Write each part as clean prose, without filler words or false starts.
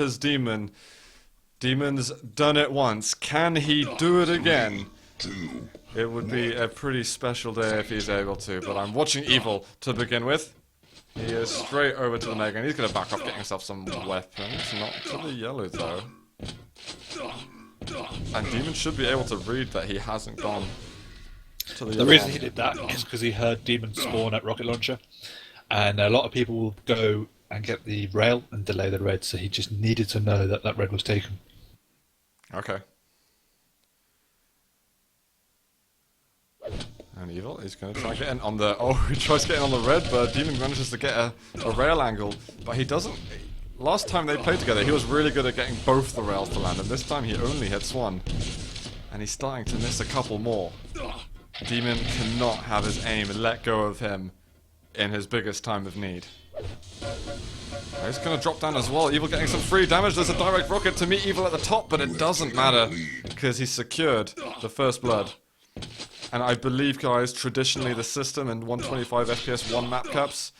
As dem0n. dem0n's done it once. Can he do it again? It would be a pretty special day if he's able to, but I'm watching Evil to begin with. He is straight over to the Mega, and he's going to back off, get himself some weapons. Not to the yellow, though. And dem0n should be able to read that he hasn't gone to the yellow. The reason he did that is because he heard dem0n spawn at rocket launcher, and a lot of people will go and get the rail and delay the red, so he just needed to know that that red was taken. Okay. And Evil is going to try and get in on the... Oh, he tries getting on the red, but dem0n manages to get a rail angle. But he doesn't... Last time they played together, he was really good at getting both the rails to land, and this time he only hits one. And he's starting to miss a couple more. dem0n cannot have his aim let go of him in his biggest time of need. He's going to drop down as well. Evil getting some free damage. There's a direct rocket to meet Evil at the top, but it doesn't matter because he's secured the first blood. And I believe, guys, traditionally the system in 125 FPS 1 map caps,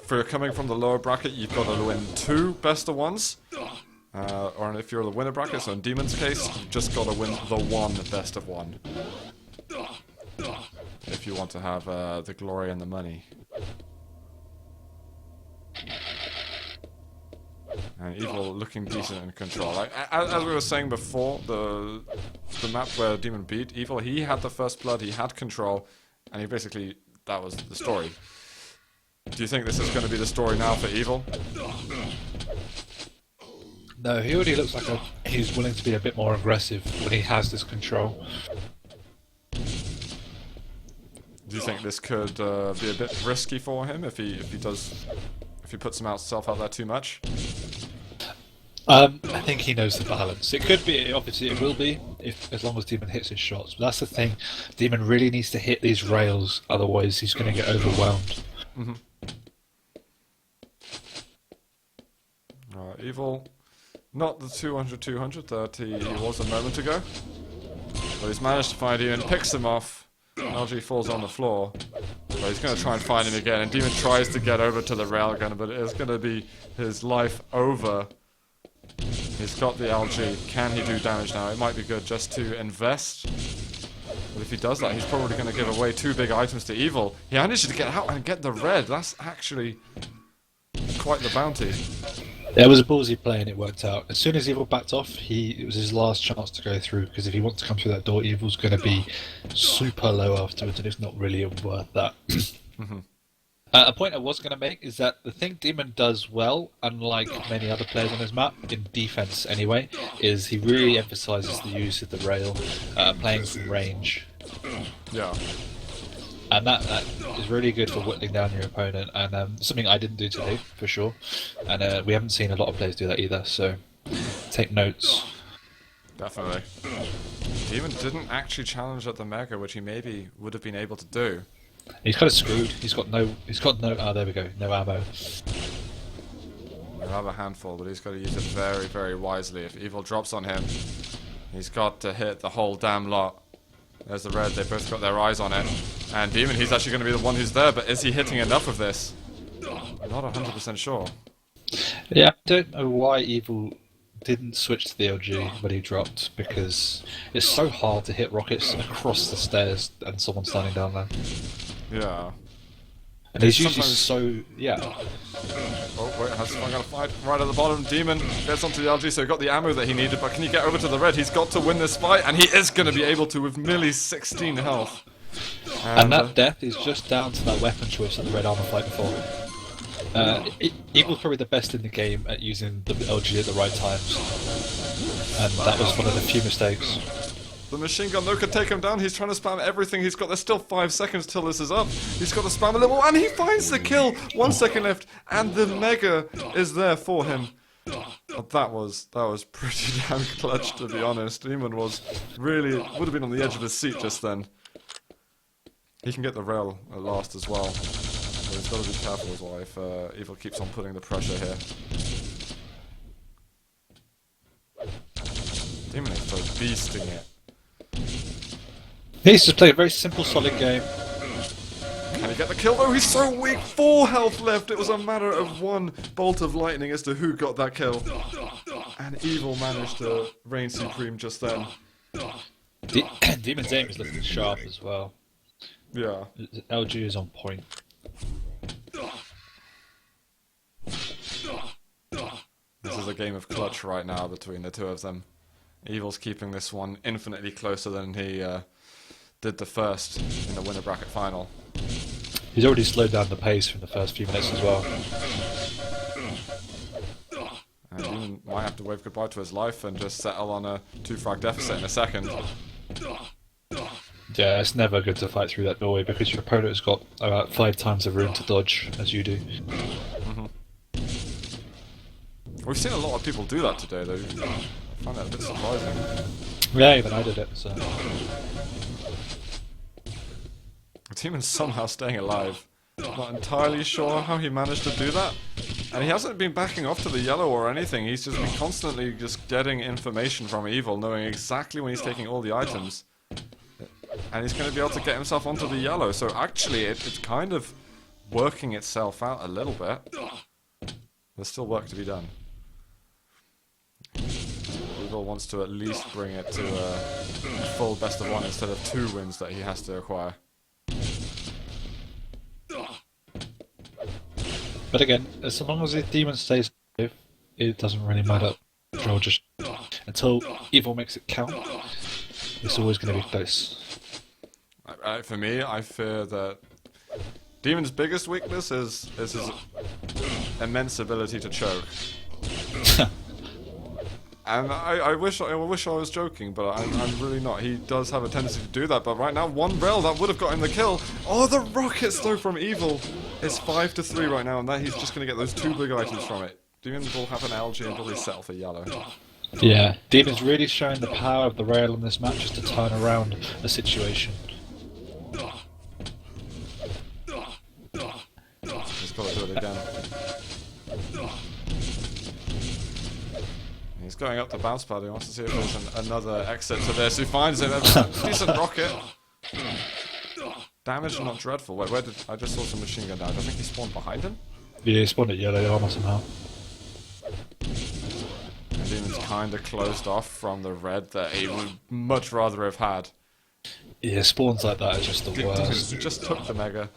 for coming from the lower bracket, you've got to win 2 best of 1s. Or if you're the winner bracket, so in dem0n's case, you've just got to win the 1 best of 1. If you want to have the glory and the money. And Evil looking decent in control. Like, as we were saying before, the map where dem0n beat Evil, he had the first blood, he had control, and he basically, that was the story. Do you think this is going to be the story now for Evil? No, he already looks like he's willing to be a bit more aggressive when he has this control. Do you think this could be a bit risky for him if he puts himself out there too much? I think he knows the balance. It could be, obviously it will be, as long as dem0n hits his shots. But that's the thing, dem0n really needs to hit these rails, otherwise he's going to get overwhelmed. Mm-hmm. Evil, not the 200-200 that he was a moment ago. But he's managed to find dem0n, picks him off. LG falls on the floor. But he's going to try and find him again, and dem0n tries to get over to the railgun, but it is going to be his life over. He's got the LG. Can he do damage now? It might be good just to invest. But if he does that, he's probably going to give away 2 big items to Evil. He managed to get out and get the red. That's actually quite the bounty. There was a ballsy play and it worked out. As soon as Evil backed off, it was his last chance to go through, because if he wants to come through that door, Evil's going to be super low afterwards, and it's not really worth that. Mm-hmm. A point I was going to make is that the thing dem0n does well, unlike many other players on his map, in defense anyway, is he really emphasizes the use of the rail, playing from range. Yeah. And that is really good for whittling down your opponent, and something I didn't do today, for sure. And we haven't seen a lot of players do that either, so take notes. Definitely. dem0n didn't actually challenge at the Mega, which he maybe would have been able to do. He's kind of screwed. He's got no, there we go, no ammo. He'll have a handful, but he's got to use it very, very wisely. If Evil drops on him, he's got to hit the whole damn lot. There's the red, they've both got their eyes on it. And dem0n, he's actually going to be the one who's there, but is he hitting enough of this? I'm not 100% sure. Yeah, I don't know why Evil didn't switch to the LG when he dropped, because it's so hard to hit rockets across the stairs and someone standing down there. Yeah. And he's usually so... yeah. Oh, wait, has someone got to fight? Right at the bottom, dem0n gets onto the LG, so he got the ammo that he needed, but can he get over to the red? He's got to win this fight, and he is going to be able to with nearly 16 health. And that death is just down to that weapon choice that the red armor fight before. Evil's probably the best in the game at using the LG at the right times. And that was one of the few mistakes. The machine gun though could take him down. He's trying to spam everything he's got. There's still 5 seconds till this is up. He's got to spam a little, and he finds the kill. 1 second left, and the Mega is there for him. Oh, that was pretty damn clutch, to be honest. dem0n was really would have been on the edge of his seat just then. He can get the rail at last as well. So he's got to be careful as well if Evil keeps on putting the pressure here. dem0n is so beasting it. He needs to play a very simple, solid game. Can he get the kill though? He's so weak. 4 health left. It was a matter of 1 bolt of lightning as to who got that kill. And Evil managed to reign supreme just then. dem0n's aim is looking sharp as well. Yeah. LG is on point. This is a game of clutch right now between the two of them. Evil's keeping this one infinitely closer than he did the first in the winner bracket final. He's already slowed down the pace from the first few minutes as well. And dem0n might have to wave goodbye to his life and just settle on a 2-frag deficit in a second. Yeah, it's never good to fight through that doorway because your opponent's got about 5 times the room to dodge as you do. We've seen a lot of people do that today though. I find that a bit surprising. Yeah, even I did it, so... dem0n's somehow staying alive. Not entirely sure how he managed to do that. And he hasn't been backing off to the yellow or anything. He's just been constantly just getting information from Evil, knowing exactly when he's taking all the items. And he's going to be able to get himself onto the yellow. So actually, it's kind of working itself out a little bit. There's still work to be done. Evil wants to at least bring it to a full best of 1 instead of 2 wins that he has to acquire. But again, as long as the dem0n stays alive, it doesn't really matter. Just until Evil makes it count, it's always going to be close. For me, I fear that dem0n's biggest weakness is his immense ability to choke. And I wish I was joking, but I'm really not. He does have a tendency to do that, but right now, 1 rail that would have gotten the kill. Oh, the rockets though from Evil. It's 5-3 right now, and that he's just going to get those 2 big items from it. dem0n will have an LG and probably settle for yellow. Yeah, dem0n's really showing the power of the rail in this match just to turn around the situation. He's got to do it again. He's going up the bounce pad. He wants to see if there's another exit to this. He finds it. A decent rocket. Damage not dreadful. Wait, where did I just saw some machine gun damage? I think he spawned behind him. Yeah, he spawned at yellow armor somehow. And dem0n's kind of closed off from the red that he would much rather have had. Yeah, spawns like that are just the worst. He just took the mega.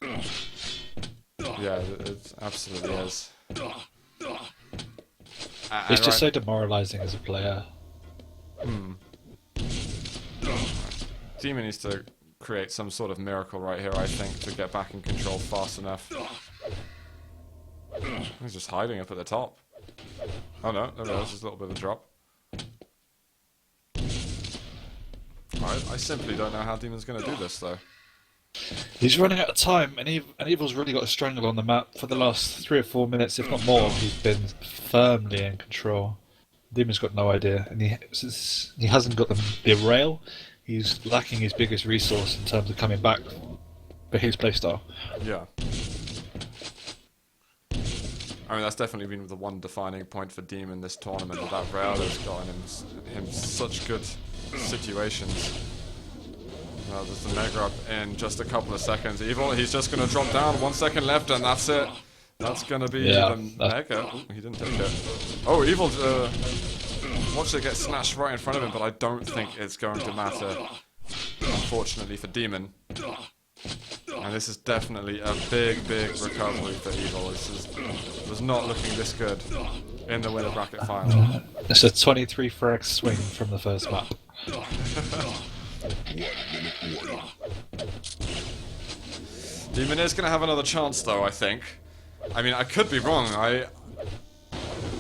Yeah, it absolutely is. It's just so demoralizing as a player. dem0n needs to create some sort of miracle right here, I think, to get back in control fast enough. He's just hiding up at the top. Oh no, there was just a little bit of a drop. I simply don't know how dem0n's going to do this, though. He's running out of time, and Evil's really got a strangle on the map for the last 3 or 4 minutes, if not more. He's been firmly in control. dem0n's got no idea, and since he hasn't got the rail, he's lacking his biggest resource in terms of coming back for his playstyle. Yeah. I mean, that's definitely been the one defining point for dem0n this tournament, that rail has gotten him such good situations. Well, there's the mega up in just a couple of seconds. Evil, he's just going to drop down, 1 second left, and that's it. That's going to be the mega. Ooh, he didn't take it. Oh, Evil, watch it get snatched right in front of him, but I don't think it's going to matter, unfortunately, for dem0n. And this is definitely a big, big recovery for Evil. This was not looking this good in the winner bracket final. It's a 23 frag swing from the first map. dem0n is going to have another chance, though, I think. I mean, I could be wrong.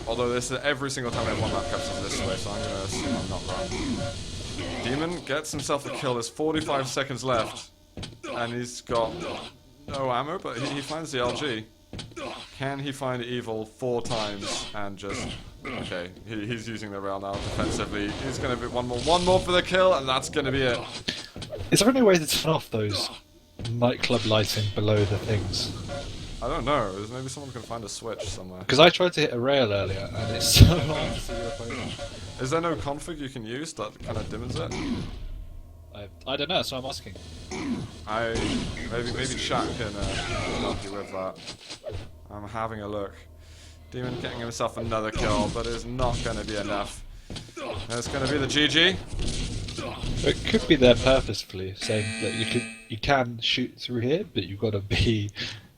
Although this is every single time I have one map captures this way, so I'm going to assume I'm not wrong. dem0n gets himself a kill. There's 45 seconds left, and he's got no ammo, but he finds the LG. Can he find Evil 4 times and just... Okay, he's using the rail now defensively. He's going to be one more for the kill, and that's going to be it. Is there any way to turn off those nightclub lighting below the things? I don't know. Maybe someone can find a switch somewhere. Because I tried to hit a rail earlier, and it's so hard to see your opponent. Is there no config you can use that kind of dims it? I don't know, that's what I'm asking. Maybe chat can help you with that. I'm having a look. dem0n getting himself another kill, but it's not going to be enough. It's going to be the GG. It could be there purposefully, saying that you can shoot through here, but you've got to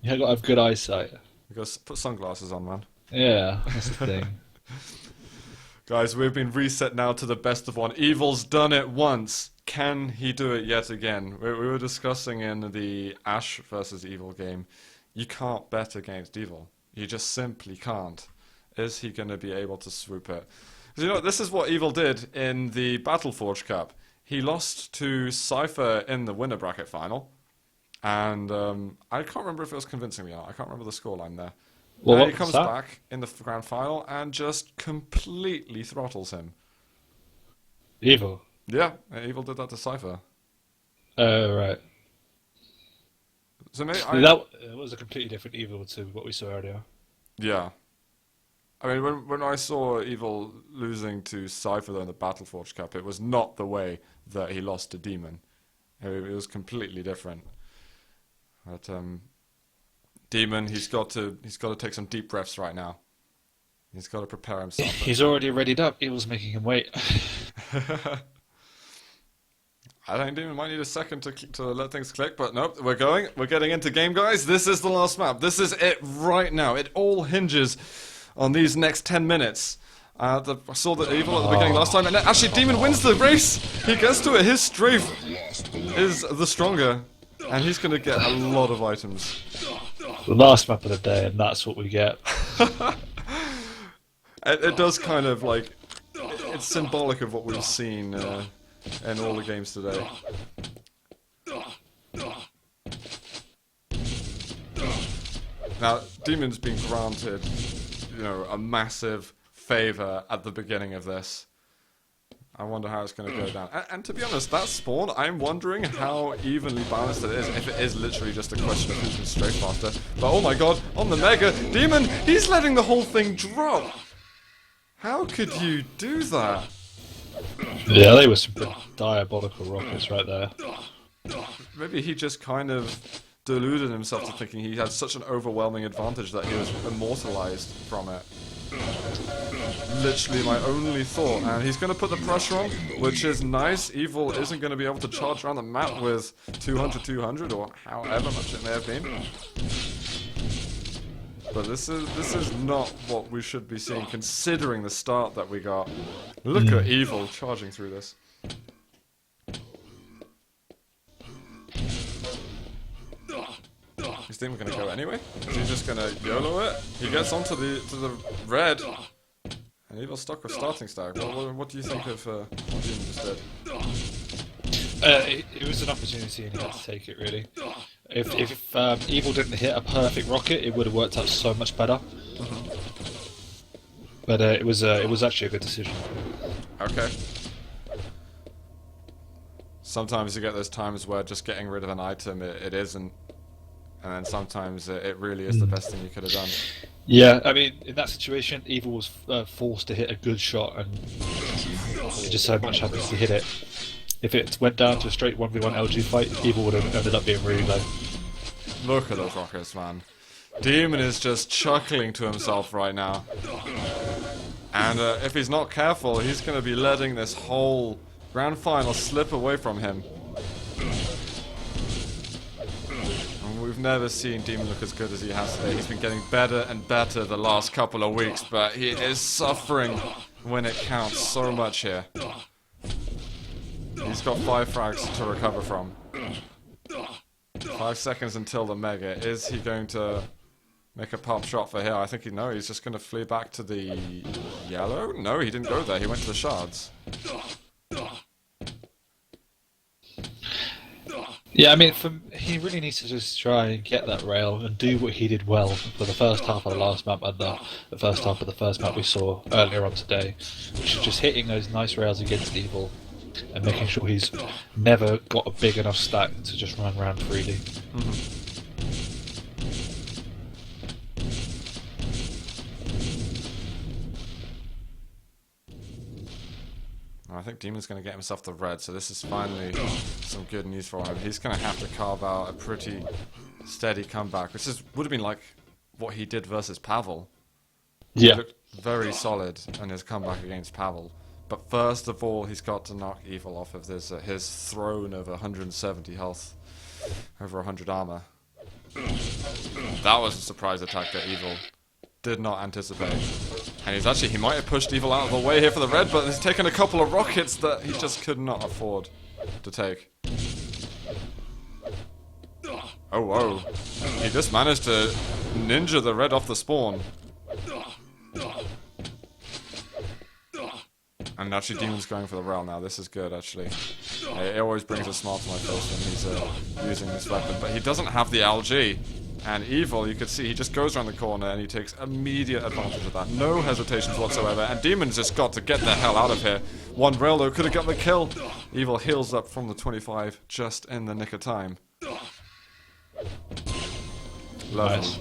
have good eyesight. You got to put sunglasses on, man. Yeah, that's the thing. Guys, we've been reset now to the best of one. Evil's done it once. Can he do it yet again? We were discussing in the Ash versus Evil game. You can't bet against Evil. You just simply can't. Is he going to be able to swoop it? Because, you know, this is what Evil did in the Battleforge Cup. He lost to Cypher in the winner bracket final. And I can't remember if it was convincingly or not. I can't remember the scoreline there. Well, he comes back in the grand final and just completely throttles him. Evil? Yeah, Evil did that to Cypher. Oh, right. So maybe that was a completely different Evil to what we saw earlier. Yeah. I mean, when I saw Evil losing to Cypher in the Battleforge Cup, it was not the way that he lost to dem0n. It was completely different. But dem0n, he's got to take some deep breaths right now. He's got to prepare himself. He's already readied up. Evil's making him wait. I think dem0n might need a second to let things click, but nope, we're getting into game, guys. This is the last map. This is it right now. It all hinges on these next 10 minutes. I saw the Evil at the beginning last time, and actually dem0n wins the race. He gets to it. His strafe is the stronger, and he's going to get a lot of items. The last map of the day, and that's what we get. It does kind of like, it's symbolic of what we've seen in all the games today. Now, dem0n's been granted, you know, a massive favor at the beginning of this. I wonder how it's going to go down. And to be honest, that spawn, I'm wondering how evenly balanced it is, if it is literally just a question of who's been strafe faster. But oh my god, on the Mega, dem0n, he's letting the whole thing drop! How could you do that? Yeah, they were some diabolical rockets right there. Maybe he just kind of deluded himself to thinking he had such an overwhelming advantage that he was immortalized from it. Literally my only thought, and he's going to put the pressure on, which is nice. Evil isn't going to be able to charge around the map with 200 or however much it may have been. But this is not what we should be seeing, considering the start that we got. Look at Evil charging through this. Is dem0n going to go anyway? Is he just going to YOLO it? He gets onto the red, and Evil's stuck with starting stack. What do you think of what dem0n just did? It was an opportunity and he had to take it, really. If Evil didn't hit a perfect rocket, it would have worked out so much better. But it was actually a good decision. Okay. Sometimes you get those times where just getting rid of an item, it isn't. And then sometimes it really is the best thing you could have done. Yeah, I mean, in that situation, Evil was forced to hit a good shot, and it just so much happens to hit it. If it went down to a straight 1v1 LG fight, Evil would have ended up being really low. Look at those rockets, man. dem0n is just chuckling to himself right now. And if he's not careful, he's going to be letting this whole grand final slip away from him. We've never seen dem0n look as good as he has today. He's been getting better and better the last couple of weeks, but he is suffering when it counts so much here. He's got 5 frags to recover from. 5 seconds until the Mega. Is he going to make a pop shot for here? I think he's just going to flee back to the yellow? No, he didn't go there. He went to the shards. Yeah, I mean, he really needs to just try and get that rail and do what he did well for the first half of the last map and the first half of the first map we saw earlier on today, which is just hitting those nice rails against Evil and making sure he's never got a big enough stack to just run around freely. I think dem0n's going to get himself the red, so this is finally some good news for him. He's going to have to carve out a pretty steady comeback, which would have been like what he did versus Pavel. Yeah. He looked very solid in his comeback against Pavel. But first of all, he's got to knock Evil off of this, his throne of 170 health, over 100 armor. That was a surprise attack that Evil did not anticipate. And he might have pushed Evil out of the way here for the red, but he's taken a couple of rockets that he just could not afford to take. Oh, whoa. He just managed to ninja the red off the spawn. And actually dem0n's going for the rail now. This is good, actually. It always brings a smile to my face when he's using this weapon. But he doesn't have the LG. And Evil, you could see, he just goes around the corner and he takes immediate advantage of that. No hesitations whatsoever. And dem0n's just got to get the hell out of here. One rail, though, could have got the kill. Evil heals up from the 25 just in the nick of time. Nice.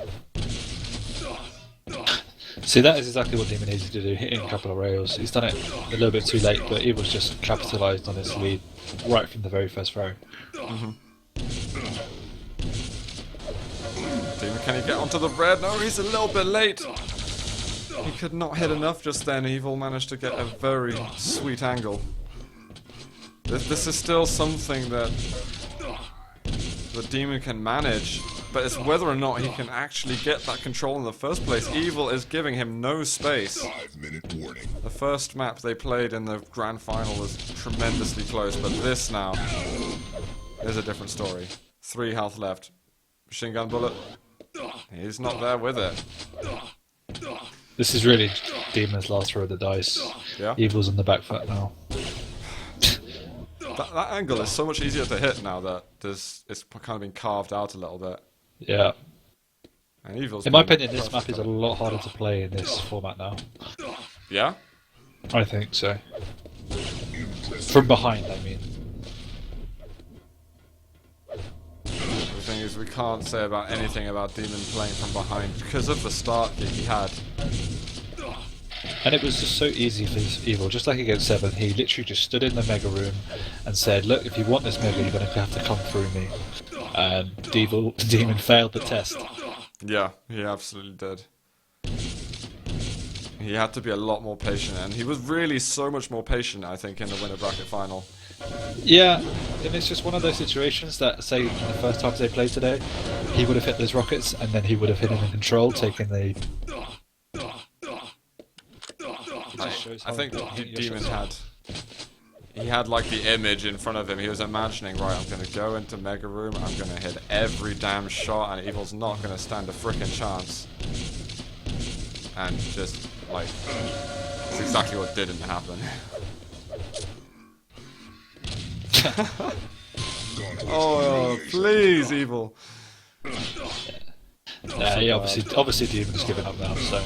See, that is exactly what dem0n needed to do, hitting a couple of rails. He's done it a little bit too late, but Evil's just capitalised on his lead right from the very first throw. dem0n, can he get onto the red? No, he's a little bit late. He could not hit enough just then. Evil managed to get a very sweet angle. This is still something that dem0n can manage. But it's whether or not he can actually get that control in the first place. Evil is giving him no space. 5-minute warning. The first map they played in the grand final was tremendously close, but this now is a different story. 3 health left. Machine gun bullet. He's not there with it. This is really dem0n's last throw of the dice. Yeah. Evil's on the back foot now. That angle is so much easier to hit now that it's kind of been carved out a little bit. Yeah. And Evil's in my opinion, this map is a lot harder to play in this format now. Yeah? I think so. From behind, I mean. The thing is, we can't say about anything about dem0n playing from behind because of the start that he had. And it was just so easy for Evil, just like against 7, he literally just stood in the mega room and said, look, if you want this mega, you're going to have to come through me. And dem0n failed the test. Yeah, he absolutely did. He had to be a lot more patient, and he was really so much more patient, I think, in the winner bracket final. Yeah, and it's just one of those situations that, say, the first times they played today, he would have hit those rockets, and then he would have hit in the control, taking the... I think dem0n had like the image in front of him. He was imagining, right, I'm going to go into Mega Room, I'm going to hit every damn shot, and Evil's not going to stand a frickin' chance. And just, like, it's exactly what didn't happen. Oh, please, Evil. Yeah, he obviously dem0n's given up now, so...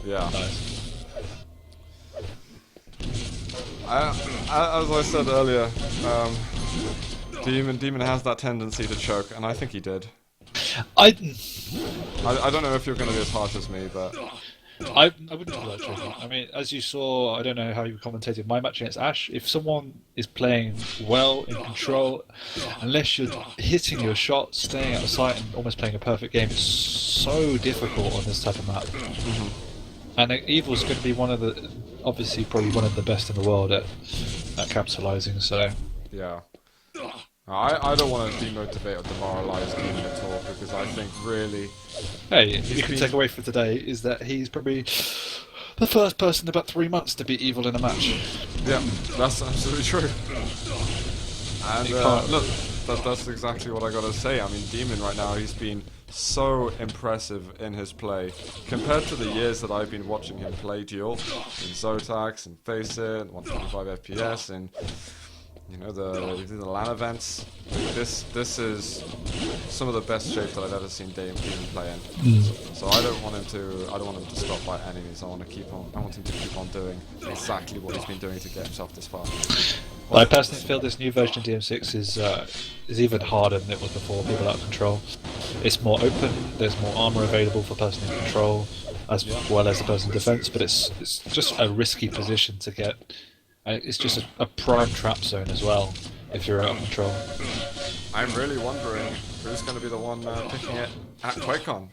Yeah. Nice. As I said earlier, dem0n has that tendency to choke, and I think he did. I don't know if you're going to be as harsh as me, but... I wouldn't call that choking. I mean, as you saw, I don't know how you commentated my match against Ash, if someone is playing well, in control, unless you're hitting your shot, staying out of sight, and almost playing a perfect game, it's so difficult on this type of map. And Evil's going to be one of the... obviously probably one of the best in the world at capitalising, so... Yeah. I don't want to demotivate or demoralise dem0n at all, because I think really... Hey, you can take away from today is that he's probably the first person in about 3 months to beat Evil in a match. Yeah, that's absolutely true. And look, that's exactly what I gotta say. I mean, dem0n right now, he's been so impressive in his play. Compared to the years that I've been watching him play Duel, in Zotax, and Face It, 125 FPS, and you know, the LAN events, this is some of the best shape that I've ever seen dem0n play in. So I don't want him to stop by any means. I want him to keep on doing exactly what he's been doing to get himself this far. Well, I personally feel this new version of DM6 is even harder than it was before. People out of control. It's more open. There's more armor available for person in control, as well as the person in defense. But it's just a risky position to get And it's just a prime trap zone as well, if you're out of control. I'm really wondering who's going to be the one picking it at QuakeCon.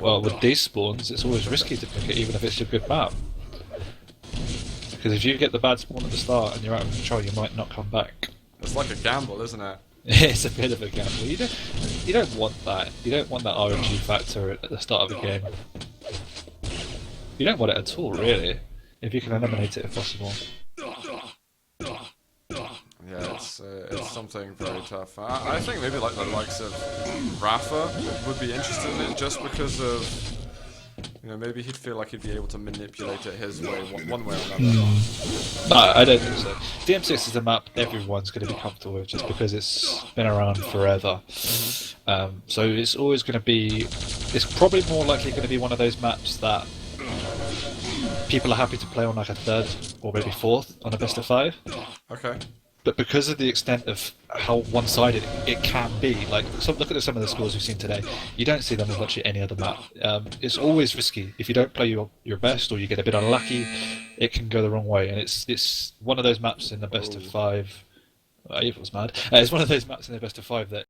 Well, with these spawns, it's always risky to pick it, even if it's a good map. Because if you get the bad spawn at the start and you're out of control, you might not come back. It's like a gamble, isn't it? It's a bit of a gamble. You don't want that. You don't want that RNG factor at the start of a game. You don't want it at all, really. If you can eliminate it if possible. Yeah, it's something very tough. I think maybe like the likes of Rafa would be interested in it just because of, you know, maybe he'd feel like he'd be able to manipulate it his way, one way or another. No, I don't think so. DM6 is a map everyone's going to be comfortable with just because it's been around forever. So it's always going to be... It's probably more likely going to be one of those maps that people are happy to play on like a 3rd or maybe 4th on a best of 5. Okay. But because of the extent of how one-sided it can be, like look at some of the scores we've seen today, you don't see them on virtually any other map. It's always risky. If you don't play your best or you get a bit unlucky, it can go the wrong way. And it's one of those maps in the best of 5. Evil's mad. It's one of those maps in the best of 5 that